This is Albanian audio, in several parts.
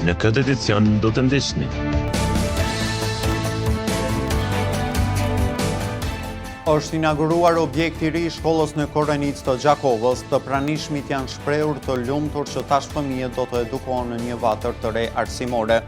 Në këtë edicion do të ndihni. Është inauguruar objekti i ri i shkollës në Korenic të Gjakovës. Të pranishmit janë shprehur të lumtur që tash fëmijët do të edukohen në një vatër të re arsimore.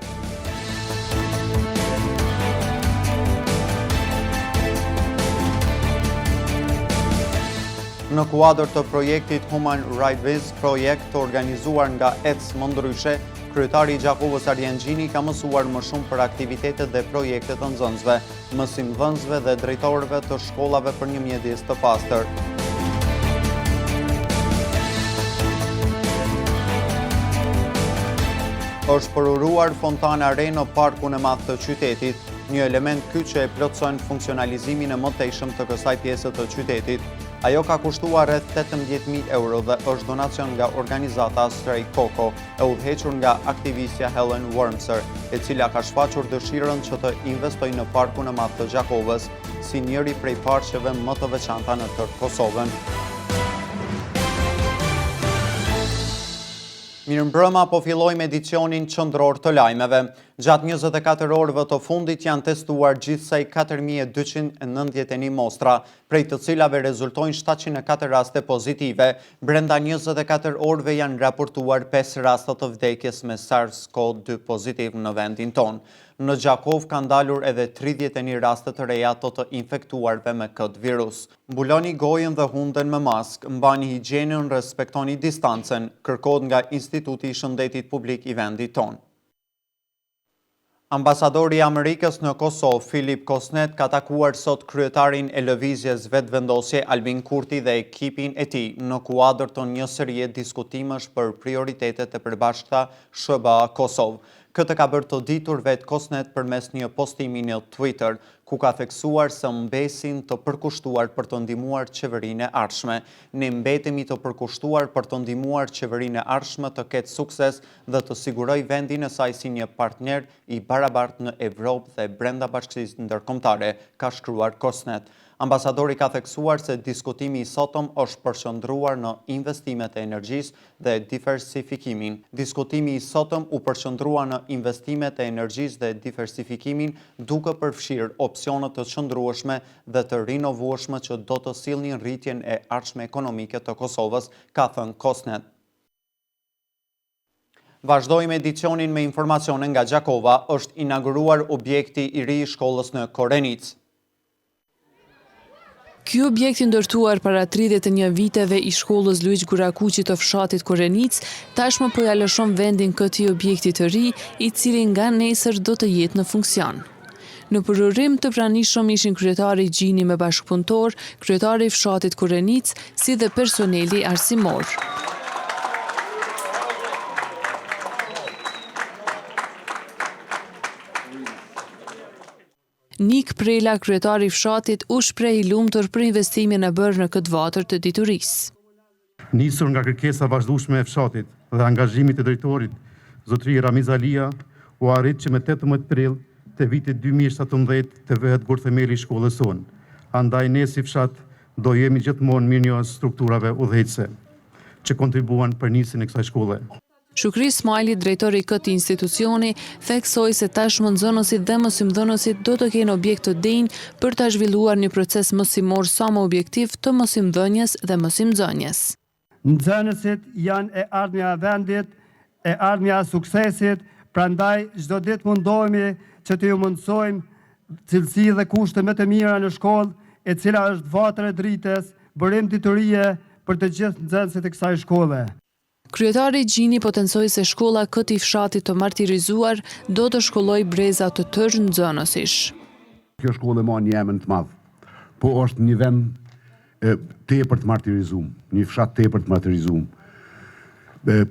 Në kuadër të projektit Human Rights Viz, projekt të organizuar nga ECS më ndryshe, kryetari i Gjakovës Arjen Gjini ka mësuar më shumë për aktivitetet dhe projektet të nxënësve, mësimdhënësve dhe drejtorëve të shkollave për një mjedis të pastër. Është përuruar fontana re në parkun e madh të qytetit, një element ky që e plotson funksionalizimin e mëtejshëm të kësaj pjese të qytetit. Ajo ka kushtuar rreth 18.000 euro dhe është donacion nga organizata Stray Coco, e udhëhequr nga aktivistja Helen Wormser, e cila ka shfaqur dëshirën që të investojë në parkun e madh të Gjakovës, si njëri prej parqeve më të veçanta në tërë Kosovën. Mirëmbrëma, po fillojmë edicionin qendror të lajmeve. Gjatë 24 orëve të fundit janë testuar gjithsej 4.291 mostra, prej të cilave rezultojnë 704 raste pozitive. Brenda 24 orëve janë raportuar 5 raste të vdekjes me SARS-CoV-2 pozitiv në vendin tonë. Në Gjakov kanë dalur edhe 31 raste të reja të infektuarve me këtë virus. Mbuloni gojën dhe hunden me maskë, mbani higjienën, respektoni distancën, kërkohet nga Instituti i Shëndetit Publik i vendit tonë. Ambasadori i Amerikës në Kosovë, Filip Kosnet, ka takuar sot kryetarin e lëvizjes vetëvendosje Albin Kurti dhe ekipin e tij në kuadër të një serie diskutimesh për prioritetet e përbashkëta SBA Kosovë. Këtë ka bërë të ditur vetë Kosnet përmes një postimi në Twitter, ku ka theksuar se mbesin të përkushtuar për të ndihmuar qeverinë e ardhshme. Ne mbetemi të përkushtuar për të ndihmuar qeverinë e ardhshme të ketë sukses dhe të sigurojë vendin e saj si një partner i barabartë në Evropë dhe brenda bashkisë ndërkombëtare, ka shkruar Kosnet. Ambasadori ka theksuar se diskutimi i sotëm është përqendruar në investimet e energjisë dhe diversifikimin. Diskutimi i sotëm u përqendrua në investimet e energjisë dhe diversifikimin, duke përfshirë opsione të qëndrueshme dhe të rinovueshme që do të sillnin rritjen e ardhshme ekonomike të Kosovës, ka thënë Kosnet. Vazhdojmë edicionin me informacione nga Gjakova. Është inauguruar objekti i ri i shkollës në Korenic. Ky objekt i ndërtuar para 31 viteve i shkollës Luiq Gurakuqi të fshatit Korenic, tashmë po ja lëshon vendin këtij objekti të ri, i cili nga nesër do të jetë në funksion. Në përurim të pranishëm ishin kryetari Gjini me bashkëpunëtor, kryetari i fshatit Korenic, si dhe personeli arsimor. Nik Prela, kryetari i fshatit, u shpreh i lumtur për investimin e bërë në këtë vatër të diturisë. Nisur nga kërkesa vazhdueshme e fshatit dhe angazhimit të drejtorit, zotëri Ramiz Alia, u arrit që me 18 prill të vitit 2017 të vëhet gurthemeli i shkollës sonë. Andaj ne si fshat do jemi gjithmonë mirënjohës strukturave udhëheqëse që kontribuan për nisjen e kësaj shkolle. Shukri Smajli, drejtori i këtij institucioni, theksoi se tashmë nxënësit dhe mësimdhënësit do të kenë objekt të denj për ta zhvilluar një proces mësimor sa më objektiv të mësimdhënies dhe mësimxënies. Nxënësit janë e ardhmja e vendit, e ardhmja e suksesit, prandaj çdo ditë mundohemi që të ju mundsojmë cilësi dhe kushte më të mira në shkollë, e cila është vatër e drites, bërim diturie për të gjithë nxënësit e kësaj shkolle. Kryetari Gjini potencoi se shkolla këtij fshati të martirizuar do të shkollojë breza të tërë nxënësish. Kjo shkollë ma një emën të madh, po është një vend tepër të martirizuar, një fshat tepër të martirizuar.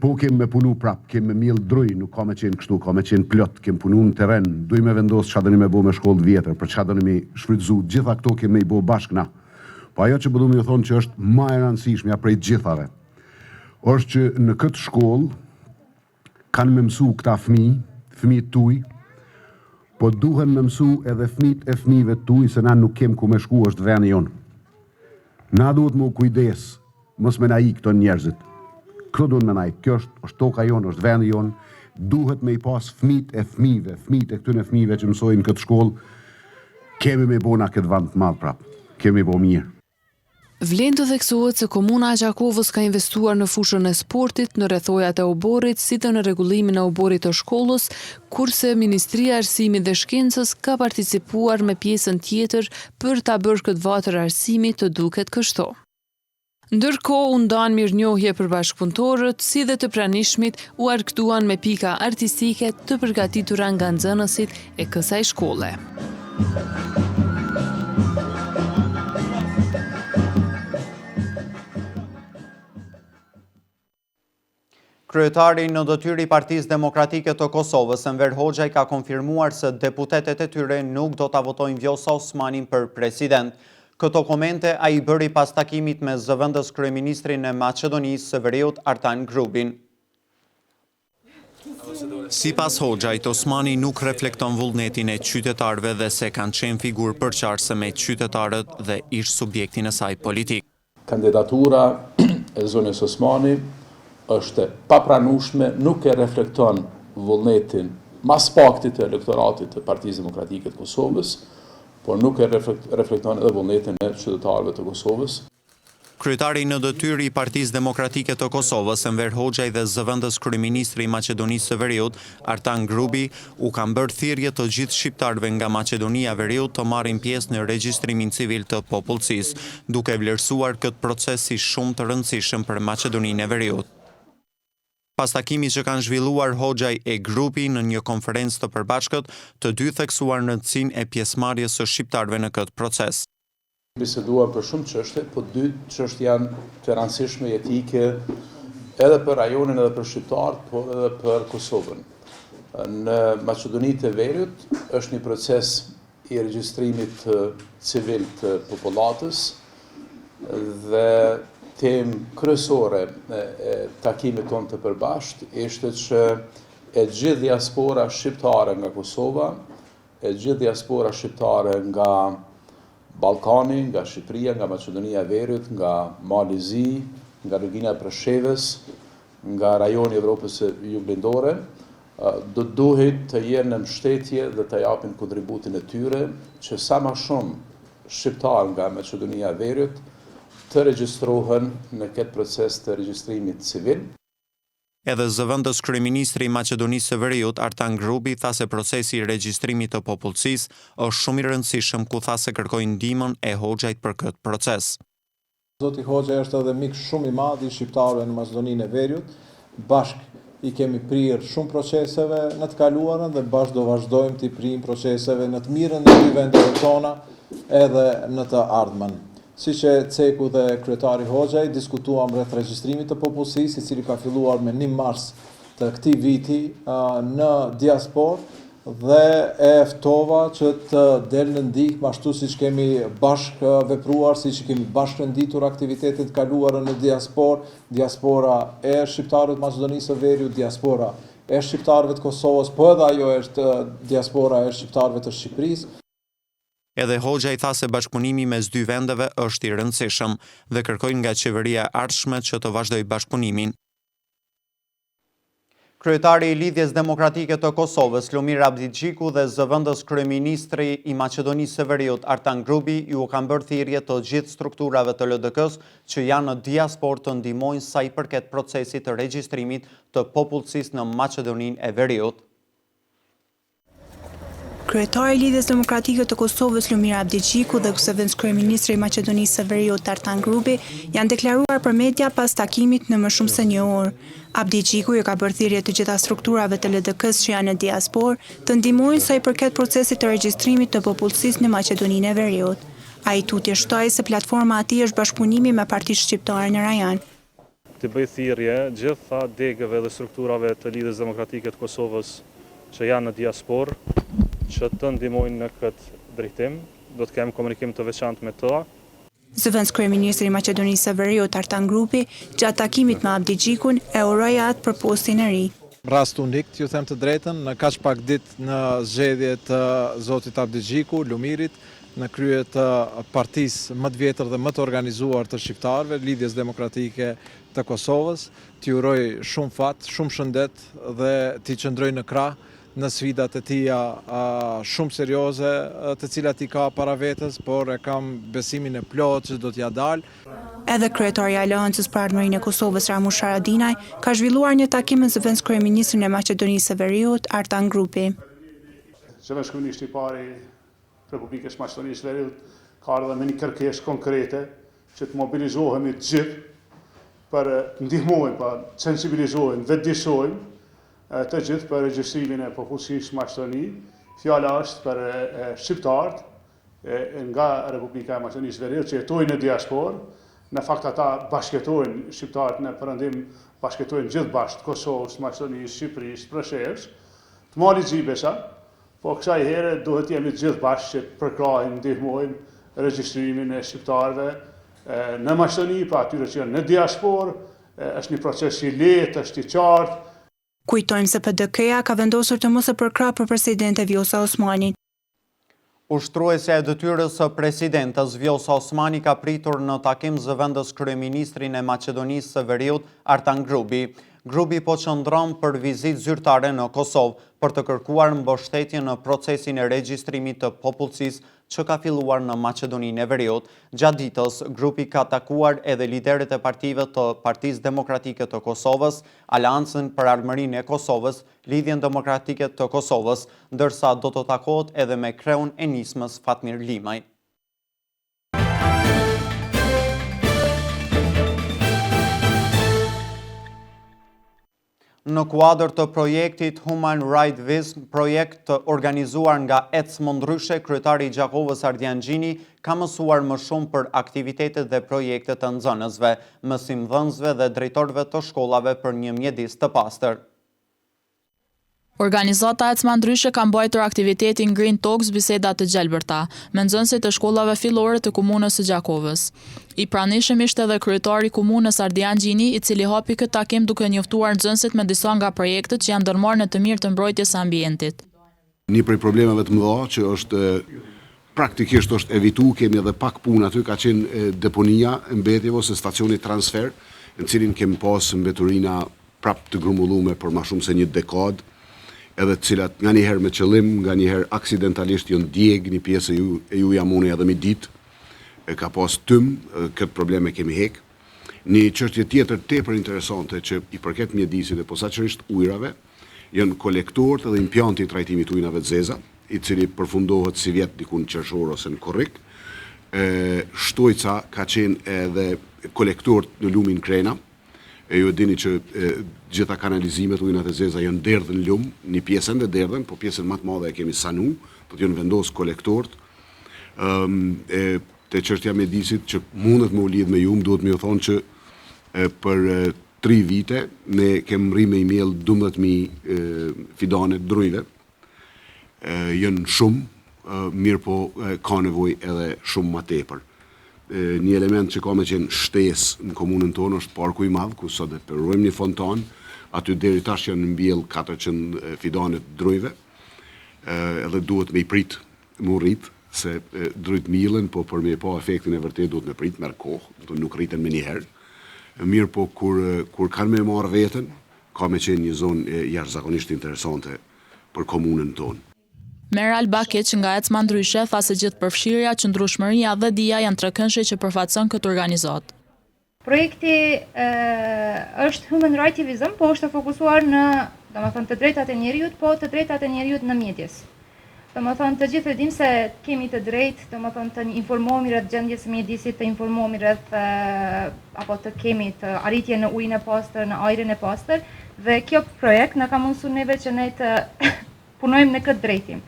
Po kemë me punu prap, kemë me mill druj, nuk ka me qenë kështu, ka me qenë plot, kemë punu në terren, duj me vendos çfarë doni me bo me shkollë vjetër, për çfarë doni me shfrytëzu, gjitha këto kemë me i bo bashkë na. Po ajo që do më thonë që është më e rëndësishmja prej gjithave, është që në këtë shkollë kanë me mësu këta fëmijët tuj, po duhen me mësu edhe fëmijët e fëmijëve tuj, se na nuk kem ku me shku, është vendi jonë. Na duhet më kujdes, mos me na i këto njerëzit. Kjo duhet me na i, kjo është toka jonë, është vendi jonë, duhet me I pas fëmijët e këtyne fëmijëve që mësojnë këtë shkollë, kemi me bona këtë vend të madh prap. Kemi bo mirë. Vlen të theksohet se komuna e Gjakovës ka investuar në fushën e sportit, në rrethojat e oborit, si dhe në rregullimin e oborit të shkollës, kurse Ministria e Arsimit dhe Shkencës ka participuar me pjesën tjetër për ta bërë këtë vatër arsimi të duket kështu. Ndërkohë u ndan mirënjohje për bashkëpunëtorët, si dhe të pranishmit u arktuan me pika artistike të përgatitura nga nxënësit e kësaj shkolle. Kryetari në detyrë I Partisë Demokratike të Kosovës, Enver Hoxha ka konfirmuar se deputetet e tyre nuk do ta votojnë Vjosa Osmanin për president. Këto komente ai bëri pas takimit me zëvendës kryeministrin e Maqedonisë së Veriut Artan Grubin. Sipas Hoxhait, Osmani nuk reflekton vullnetin e qytetarëve dhe se kanë qenë figurë përqarëse me qytetarët dhe ish subjektin e saj politik. Kandidatura e zonës Osmani është papranueshme, nuk e reflekton vullnetin mas paktit të elektoratit të Partisë Demokratike të Kosovës, por nuk e reflekton edhe vullnetin e qytetarëve të Kosovës. Kryetari në detyrë I Partisë Demokratike të Kosovës, Enver Hoxhaj dhe zëvendës kryeministri I Maqedonisë së Veriut, Artan Grubi, u kanë bërë thirrje të gjithë shqiptarëve nga Maqedonia e Veriut të marrin pjesë në regjistrimin civil të popullsisë, duke vlerësuar këtë proces si shumë të rëndësishëm për Maqedoninë e Veriut. Pas takimit që kanë zhvilluar Hoxhaj e Grupi në një konferencë të përbashkët, të dy theksuar rëndësinë e pjesëmarrjes së shqiptarëve në këtë proces. Biseduam për shumë çështje, po dy çështje janë të rëndësishme jetike edhe për rajonin edhe për shqiptarët, po edhe për Kosovën. Në Maqedoninë e Veriut është një proces I regjistrimit civil të popullatës dhe temë kryesore e takimit tonë të përbashkët ishte që e gjithë diaspora shqiptare nga Kosova, e gjithë diaspora shqiptare nga Ballkani, nga Shqipëria, nga Maqedonia e Veriut, nga Malizi, nga Regina e Preshevës, nga rajoni Evropës së Juglindore, do duhet të jenë në mbështetje dhe të japin kontributin e tyre që sa më shumë shqiptar nga Maqedonia e Veriut të regjistrohen në këtë proces të regjistrimit civil. Edhe zëvendës kryeministri I Maqedonisë së Veriut, Artan Grubi, tha se procesi I regjistrimit të popullsisë është shumë I rëndësishëm, ku tha se kërkojnë ndihmën e Hoxhait për këtë proces. Zoti Hoxha është edhe mik shumë I madh I shqiptarëve në Maqedoninë e Veriut. Bashk I kemi prirë shumë proceseve në të kaluarën dhe bashkë do vazhdojmë të prijmë proceseve në të mirën e dy vendeve tona edhe në të ardhmen. Siç e ceku dhe kryetari Hoxhaj, diskutuam rreth regjistrimit të popullsisë, I cili ka filluar me 1 mars të këtij viti në diasporë dhe e ftova që të del në ndihmë ashtu siç kemi bashkë vepruar, siç kemi bashkë renditur aktivitetet kaluara në diaspora e shqiptarëve të Maqedonisë së Veriut, diaspora e shqiptarëve të Kosovës, po edhe ajo është diaspora e shqiptarëve të Shqipërisë. Edhe Hoxha I tha se bashkëpunimi mes dy vendeve është I rëndësishëm dhe kërkojnë nga qeveria e ardhshme që të vazhdojë bashkëpunimin. Kryetari I Lidhjes Demokratike të Kosovës, Lumir Abdigjiku dhe zëvendës kryeministri I Maqedonisë së Veriut, Artan Grubi, ju kanë bërë thirrje të gjithë strukturave të LDK-s që janë në diasporë të ndihmojnë sa I përket procesit të regjistrimit të popullsisë në Maqedoninë e Veriut. Kryetari I Lidhjes Demokratike të Kosovës, Lumir Abdigjiku dhe zëvendës kryeministri I Maqedonisë së Veriut, Artan Grubi, janë deklaruar për media pas takimit në më shumë se 1 orë. Abdigjiku ju ka bërë thirrje të gjitha strukturave të LDK-s që janë në diasporë të ndihmojnë sa I përket procesit të regjistrimit të popullsisë në Maqedoninë e Veriut. Ai tutje shtoi se platforma e tij është bashkëpunimi me partitë shqiptare në rajon. Të bëj thirrje gjitha degëve dhe strukturave të Lidhjes Demokratike të Kosovës që janë në diasporë që të ndihmojnë në këtë drejtim, do të kemi komunikim të veçantë me to. Zëvendës kryeministri I Maqedonisë së Veriut, Artan Grubi, gjatë takimit me Abdigjikun, e uroi atë për postin e ri. Rast unik, ju them të drejtën, në kaq pak ditë në zgjedhje të zotit Abdi Gjiku, Lumirit, në krye të partisë më të vjetër dhe më të organizuar të shqiptarëve, Lidhjes Demokratike të Kosovës, t'i uroj shumë fat, shumë shëndet dhe t'i qëndroj në krah në sfidat e tija shumë serioze, të cilat i ka para vetës, por e kam besimin e plot që do t'ja dalë. Edhe kryetaria e Aleancës për Ardhmërinë e Kosovës, Ramush Haradinaj, ka zhvilluar një takim me zëvendës kryeministrin e Maqedonisë së Veriut, Artan Grupi. Zëvendës kryeministri i parë i Republikës Maqedonisë së Veriut ka ardhur me një kërkesë konkrete që të mobilizohemi të gjithë për ndihmojmë, për sensibilizojmë, vetëdijsojmë të gjithë për regjistrimin e popullsisë Maqedoni. Fjala është për shqiptarët nga Republika e Maqedonisë së Veriut që jetojnë në diasporë. Në fakt ata bashkëtojnë shqiptarët në perëndim, bashkëtojnë gjithë bashkë Kosovës, Maqedonisë, Shqipërisë, Preshevës, të marrë xhibesa, po kësaj here duhet jemi të gjithë bashkë që përkrahim, ndihmojmë regjistrimin e shqiptarëve në Maqedoni, pa atyre që janë në diasporë, është një proces i lehtë, është i qartë. Kujtojmë se PDK-ja ka vendosur të mos e përkrahë për presidente Vjosa Osmanin. Ushtruese e detyrës së presidentes Vjosa Osmani ka pritur në takim zëvendës kryeministrin e Maqedonisë së Veriut, Artan Grupi. Grupi po qëndron për vizitë zyrtare në Kosovë për të kërkuar mbështetje në procesin e regjistrimit të popullsisë që ka filluar në Maqedoninë e Veriut. Gjatë ditës, grupi ka takuar edhe liderët e partive të Partisë Demokratike të Kosovës, Aleancën për Ardhmërinë e Kosovës, Lidhjen Demokratike të Kosovës, ndërsa do të takohet edhe me kreun e nismës Fatmir Limaj. Në kuadër të projektit Human Rights Vism, projekt të organizuar nga Ecmo Ndryshe, kryetari i Gjakovës Ardian Gjini ka mësuar më shumë për aktivitetet dhe projektet të nxënësve, mësimdhënësve dhe drejtorëve të shkollave për një mjedis të pastër. Organizata Ecmo Ndryshe ka mbajtur aktivitetin Green Talks biseda të gjelbërta me nxënësit të shkollave fillore të komunës së Gjakovës. I pranishëm ishte edhe kryetari komunës Ardian Gjini, i cili hapi këtë takim duke njoftuar nxënësit me disa nga projektet që janë ndërmarrë në të mirë të mbrojtjes së ambientit. Një prej problemeve të mëdha që është praktikisht është evitu, kemi edhe pak punë aty, ka qenë deponia e mbetjeve ose stacioni transfer, në cilin kemi pas mbeturina prap të grumbulluar për më shumë se një dekadë, edhe të cilat nga njëherë me qëllim, nga njëherë aksidentalisht janë djeg, një pjesë e ju jamoni edhe me ditë, ka pas tym, këtë probleme kemi hek. Një çështje tjetër tepër interesante që i përket mjedisit dhe posaçërisht ujrave, janë kolektorët dhe impjanti i trajtimit ujrave të zeza, i cili përfundohet si vjet diku në qershor ose në korrik. Shtojca ka qenë edhe kolektorët në lumin Krena. Ju dini që gjitha kanalizimet ujnat e zeza janë derdhën lumë, një pjesën dhe derdhën, po pjesën më të madhe e kemi sanu, do të janë vendosë kolektorët. Te çështja e mjedisit që mundet me u lidh me ju, duhet me ju thonë që për 3 vite ne kemi rri me i mjell 12.000 fidane drujve. Janë shumë, mirë po ka nevojë edhe shumë më tepër. Një element që ka me qenë shtesë në komunën tonë është parku i madh, ku sot e përrojmë një fontan, aty deri tash janë mbjell 400 fidane të drujve, edhe duhet me i prit, mu rrit, se drujt millen, po për me pa efektin e vërtet duhet me prit, merr kohë, nuk rriten me njëherë. Mirë po kur kanë me marrë veten, ka me qenë një zonë jashtëzakonisht interesante për komunën tonë. Meral Bakic nga Ecmo Ndryshe tha se gjithë përfshirja, qëndrueshmëria dhe dija janë trekëndshë që përfaqëson këtë organizatë. Projekti është Human Rights Vism, po është fokusuar në, domethënë, të drejtat e njerëzit, po të drejtat e njerëzit në mjedis. Domethënë, të gjithë e dimë se kemi të drejtë, domethënë, të informohemi rreth gjendjes së mjedisit, të informohemi rreth apo të kemi të arritje në ujin e pastër, në ajrin e pastër, dhe kjo projekt na ka mundsuar neve që ne të punojmë në këtë drejtim.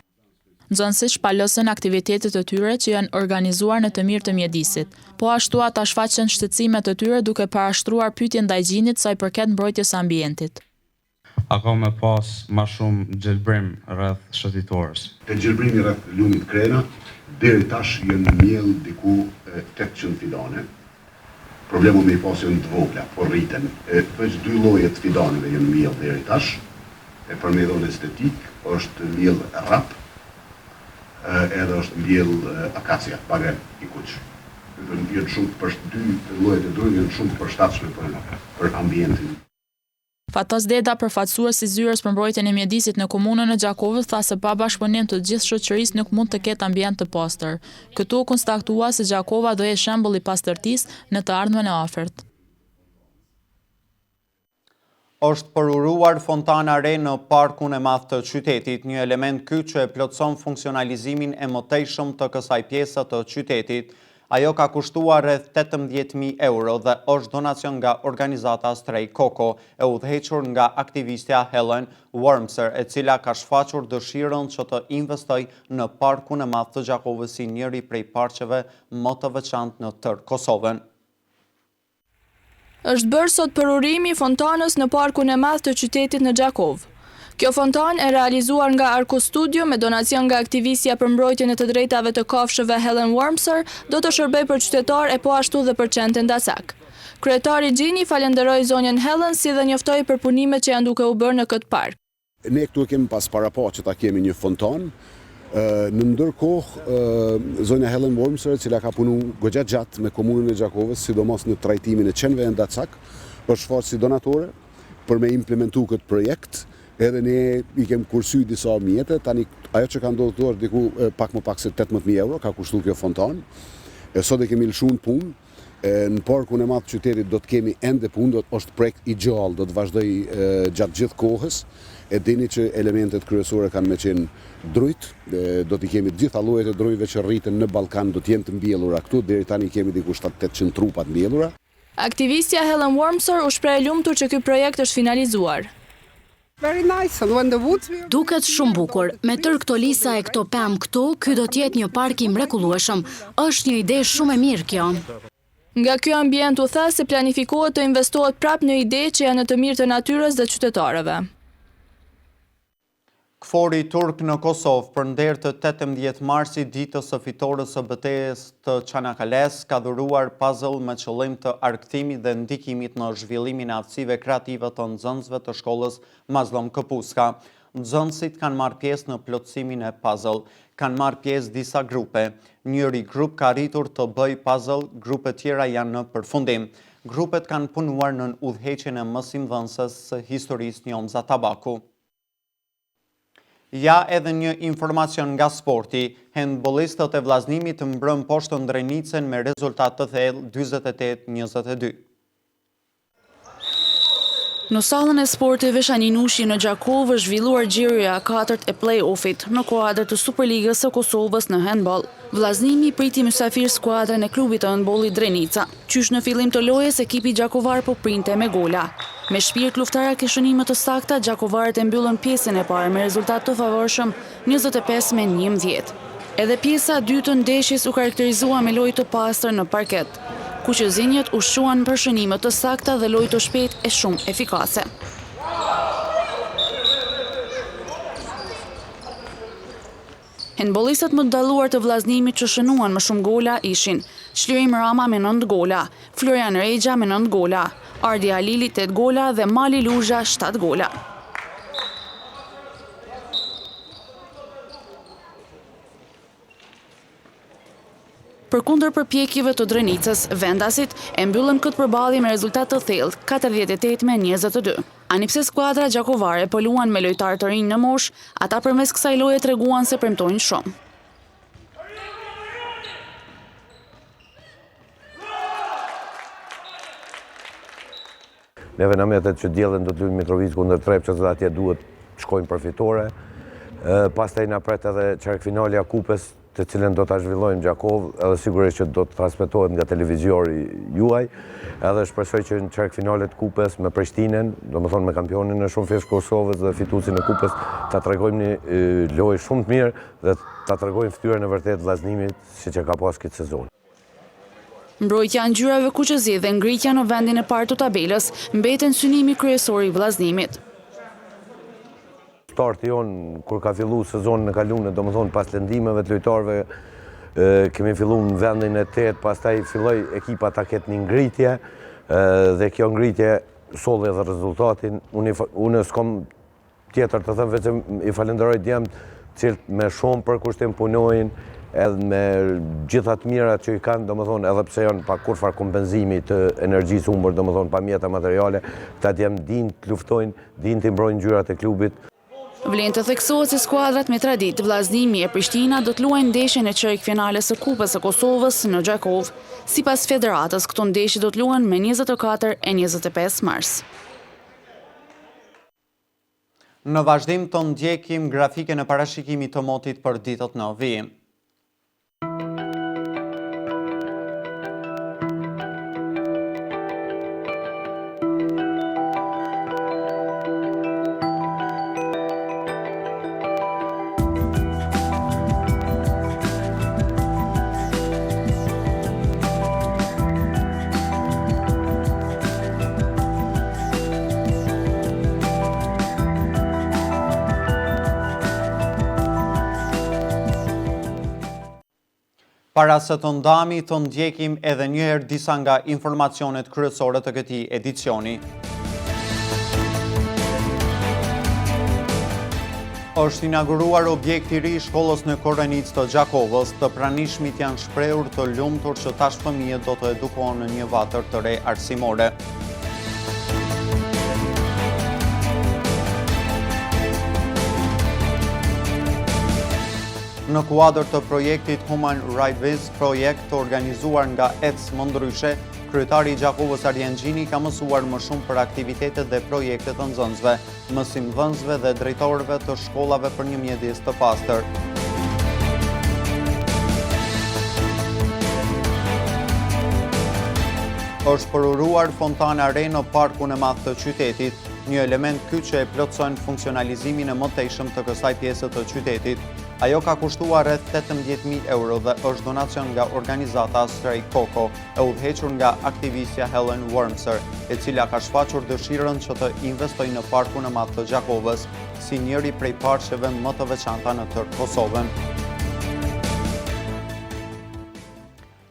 Nxënësit shpalosën aktivitetet e tyre që janë organizuar në të mirë të mjedisit, po ashtu ata shfaqen shqetësimet e tyre duke parashtruar pyetje ndaj gjinit sa i përket mbrojtjes së ambientit. A ka me pas më shumë gjelbrim rreth shëtitorës? Te gjelbrimi rreth lumit Krena, deri tash janë mbjell diku 800 fidane. Problemu me i pas janë të vogla, po rriten. Veç 2 lloje të fidaneve janë mbjell deri tash. për me dhënë estetik, është mbjell rap, edhe është mbjell akacia, bagrem i kuq. Jënë shumë për dy llojet e drujve, jënë shumë përshtatshme për ambientin. Fatos Deda, përfaqësues i zyrës për mbrojtjen e mjedisit në komunën e Gjakovës, tha se pa bashkëpunim të gjithë shoqërisë nuk mund të ketë ambient të pastër. Këtu u konstatua se Gjakova do jetë shembull i pastërtisë në të ardhmen e afërt. Është përuruar fontana re në parkun e madh të qytetit, një element ky që e plotson funksionalizimin e mëtejshëm të kësaj pjese të qytetit. Ajo ka kushtuar rreth 18.000 euro dhe është donacion nga organizata Stray Coco, e udhëhequr nga aktivistja Helen Wormser, e cila ka shfaqur dëshirën që të investoj në parkun e madh të Gjakovës si njëri prej parqeve më të veçantë në tërë Kosovën. Është bërë sot përurimi i fontanës në parkun e madh të qytetit në Gjakovë. Kjo fontanë e realizuar nga Arco Studio me donacion nga aktivistja për mbrojtjen e të drejtave të kafshëve Helen Wormser do të shërbej për qytetar e po ashtu dhe për qendin Dasak. Kryetari Gjini falenderoi zonjën Helen si dhe njoftoi për punimet që janë duke u bërë në këtë park. Ne këtu kemi pas parapå që ta kemi një fontanë. Në ndërkohë, zonja Helen Wormser, cila ka punu goxha gjatë me komunën e Gjakovës, sidomos në trajtimin e qenëve në Dasak, është shfaqur si donatore për me implementu këtë projekt. Edhe ne I kemi kursy disa mjete, tani ajo që ka ndodhur diku pak më pak se 18.000 euro, ka kushtuar kjo fontanë. Sot e kemi lëshuar punë, në parkun e madh të qytetit do të kemi ende punë, është projekt I gjallë, do të vazhdoj gjatë gjithë kohës. E dini që elementet kryesore kanë me qenë drujt, do t'i kemi gjitha llojet e drujve që rriten në Ballkan, do t'jenë të mbjellura këtu, deri tani kemi diku 700-800 trupa të mbjellura. Aktivistja Helen Wormser u shpreh e lumtur që ky projekt është finalizuar. Duket shumë bukur. Me tërë këto lisa e këto pemë këtu, ky do t'jetë një park I mrekullueshëm. Është një ide shumë e mirë kjo. Nga ky ambient u tha se planifikohet të investohet prap në ide që janë në të mirë të natyrës dhe qytetarëve. Kfori turk në Kosovë për nder të 18 marsit, ditës së fitores së betejës të Çanakkales, ka dhuruar puzzle me qëllim të argëtimit dhe ndikimit në zhvillimin e aftësive kreative të nxënësve të shkollës Mazlum Këpuska. Nxënësit kanë marrë pjesë në plotësimin e puzzle. Kanë marrë pjesë disa grupe. Njëri grup ka arritur të bëjë puzzle, grupe tjera janë në përfundim. Grupet kanë punuar në udhëheqjen e mësimdhënëses së historisë Njomza Tabaku. Ja edhe një informacion nga sporti, handballistët e vllaznimit mbrëm poshtë Ndrenicën me rezultat të thellë 48-22. Në sallën e sportive Shaninushi në Gjakovë është zhvilluar gjirja e 4 e play-offit në kuadër të Superligës së Kosovës në handball. Vllaznimi priti mysafir skuadrën e klubit të handbollit Drenica. Qysh në fillim të lojës ekipi gjakovar po printe me gola. Me shpirt luftarak e shënime të sakta, gjakovarët e mbyllën pjesën e parë me rezultat të favorshëm 25-11. Edhe pjesa e dytë e ndeshjes u karakterizua me lojë të pastër në parket, ku që zinjët ushquan për shënime të sakta dhe lojë të shpejtë e shumë efikase. Handballistët më të dalluar të vllaznimit që shënuan më shumë gola ishin Shlirim Rama me 9 gola, Florian Rexha me 9 gola, Ardi Halili 8 gola dhe Mali Luzha 7 gola. Përkundër përpjekjeve të Drenicës, vendasit e mbyllën këtë përballje me rezultat të thellë, 48-22. Anipse skuadra gjakovare po luan me lojtarë të rinj në moshë, ata përmes kësaj loje treguan se premtojnë shumë. Neve në metet që djelen do të luajmë Mitrovic kundër Trepçës dhe atje duhet shkojnë për fitore. Pastaj na pret edhe çerkfinalja kupës, të cilën do ta zhvillojmë Gjakovë, edhe sigurisht që do të transmetohet nga televiziori juaj, edhe shpresoj që në çerkfinalet kupës me Prishtinën, domethënë me kampionin e Shumëfishtë Kosovës dhe fituesin e kupës, ta tregojmë një lojë shumë të mirë dhe ta tregojmë fytyrën e vërtet vllaznimit siç e ka pas këtë sezon. Mbrojtja e ngjyrave kuqëzi dhe ngritja në vendin e parë të tabelës mbeten synimi kryesor I vllaznimit. Starti jonë, kur ka fillu sezonin e kaluar, domethënë pas lëndimeve të lojtarëve, kemi filluar në vendin e 8, pastaj filloi ekipa ta ketë një ngritje, dhe kjo ngritje solli edhe rezultatin. Unë s'kam tjetër të thëmë veçëm i falenderoj djemët cilët me shumë për kushtim punojnë, edhe me gjithat mirat që i kanë, do më thonë, edhe pse janë pa kurfar kompenzimi të energjisë humbur, do më thonë, pa mjeta materiale, këta djemë din të luftojnë, din të imbrojnë gjyrat e klubit. Vlen të theksohet se skuadrat me traditë Vllaznia e Prishtina do të luajnë ndeshjen e çerkfinales së Kupës së Kosovës në Gjakov. Sipas federatës, këto ndeshje do të luhen me 24 e 25 mars. Në vazhdim të ndjekim grafikën e parashikimit të motit për ditët në vijim. Para se të ndami, të ndjekim edhe njëherë disa nga informacionet kryesore të këtij edicioni. Është inauguruar objekti i ri i shkollës në Korrenicë të Gjakovës, të pranishmit janë shprehur të lumtur që tash fëmijët do të edukohen në një vatër të re arsimore. Në kuadër të projektit Human Rights Viz, projekt të organizuar nga EC më ndryshe, kryetari i Gjakovës Arjen Gjini ka mësuar më shumë për aktivitetet dhe projektet të nxënësve, mësimdhënësve dhe drejtorëve të shkollave për një mjedis të pastër. Është përuruar fontana re në parkun e madh të qytetit, një element ky që e plotëson funksionalizimin e mëtejshëm të kësaj pjese të qytetit. Ajo ka kushtuar rreth 18.000 euro dhe është donacion nga organizata Stray Coco, e udhëhequr nga aktivistja Helen Wormser, e cila ka shfaqur dëshirën që të investojë në parkun e madh të Gjakovës, si njëri prej parqeve më të veçanta në tërë Kosovën.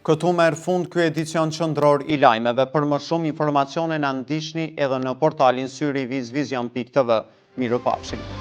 Këtu merr fund ky edicion qendror i lajmeve. Për më shumë informacione na ndiqni edhe në portalin syriviz.vision.tv. Mirupafshim.